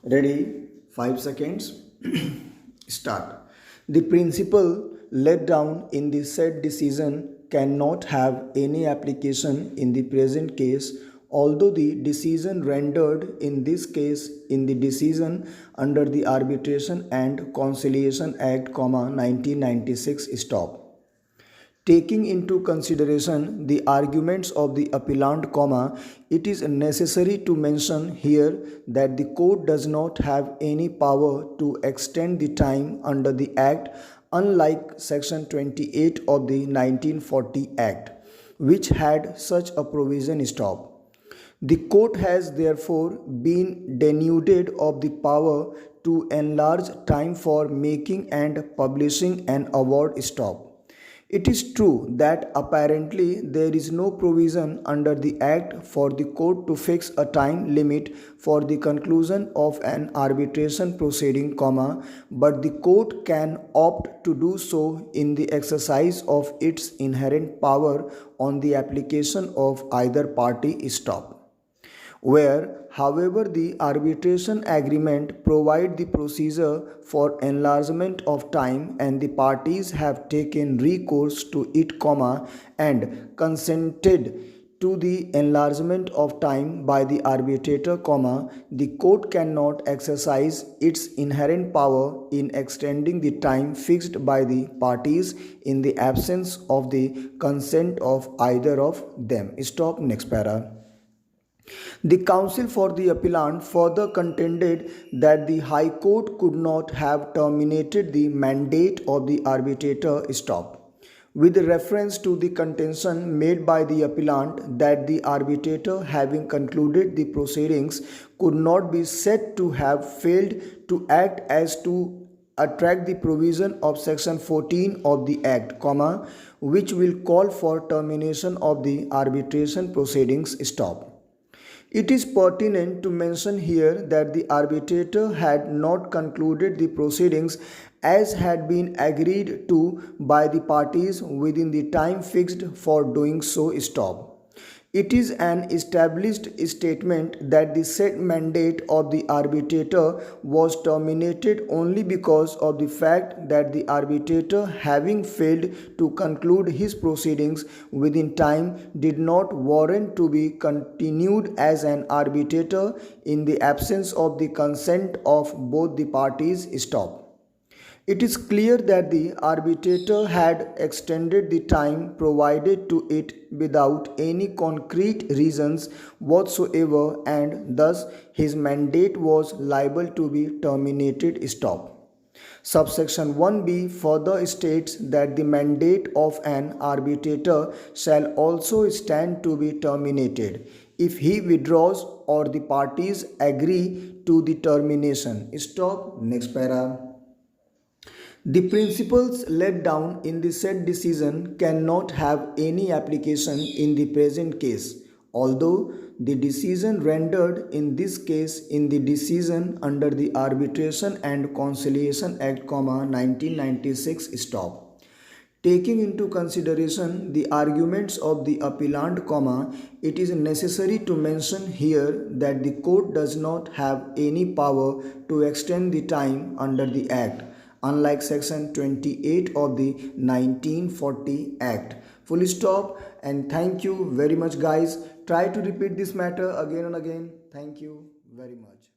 Ready? 5 seconds. Start. The principle laid down in the said decision cannot have any application in the present case, although the decision rendered in this case in the decision under the Arbitration and Conciliation Act, 1996 stop. Taking into consideration the arguments of the appellant, it is necessary to mention here that the court does not have any power to extend the time under the Act, unlike Section 28 of the 1940 Act, which had such a provision stop. The court has therefore been denuded of the power to enlarge time for making and publishing an award stop. It is true that apparently there is no provision under the Act for the court to fix a time limit for the conclusion of an arbitration proceeding, but the court can opt to do so in the exercise of its inherent power on the application of either party stop, where, however, the arbitration agreement provide the procedure for enlargement of time and the parties have taken recourse to it, and consented to the enlargement of time by the arbitrator, the court cannot exercise its inherent power in extending the time fixed by the parties in the absence of the consent of either of them. Stop. Next para. The counsel for the appellant further contended that the High Court could not have terminated the mandate of the arbitrator stop. With reference to the contention made by the appellant that the arbitrator, having concluded the proceedings, could not be said to have failed to act as to attract the provision of Section 14 of the Act, which will call for termination of the arbitration proceedings stop. It is pertinent to mention here that the arbitrator had not concluded the proceedings as had been agreed to by the parties within the time fixed for doing so stop. It is an established statement that the said mandate of the arbitrator was terminated only because of the fact that the arbitrator, having failed to conclude his proceedings within time, did not warrant to be continued as an arbitrator in the absence of the consent of both the parties stop. It is clear that the arbitrator had extended the time provided to it without any concrete reasons whatsoever, and thus his mandate was liable to be terminated stop. Subsection 1b further states that the mandate of an arbitrator shall also stand to be terminated if he withdraws or the parties agree to the termination. Stop. Next para. The principles laid down in the said decision cannot have any application in the present case, although the decision rendered in this case in the decision under the Arbitration and Conciliation Act, 1996 stop. Taking into consideration the arguments of the appellant, it is necessary to mention here that the court does not have any power to extend the time under the Act, unlike Section 28 of the 1940 Act. Full stop. And thank you very much, guys. Try to repeat this matter again and again. Thank you very much.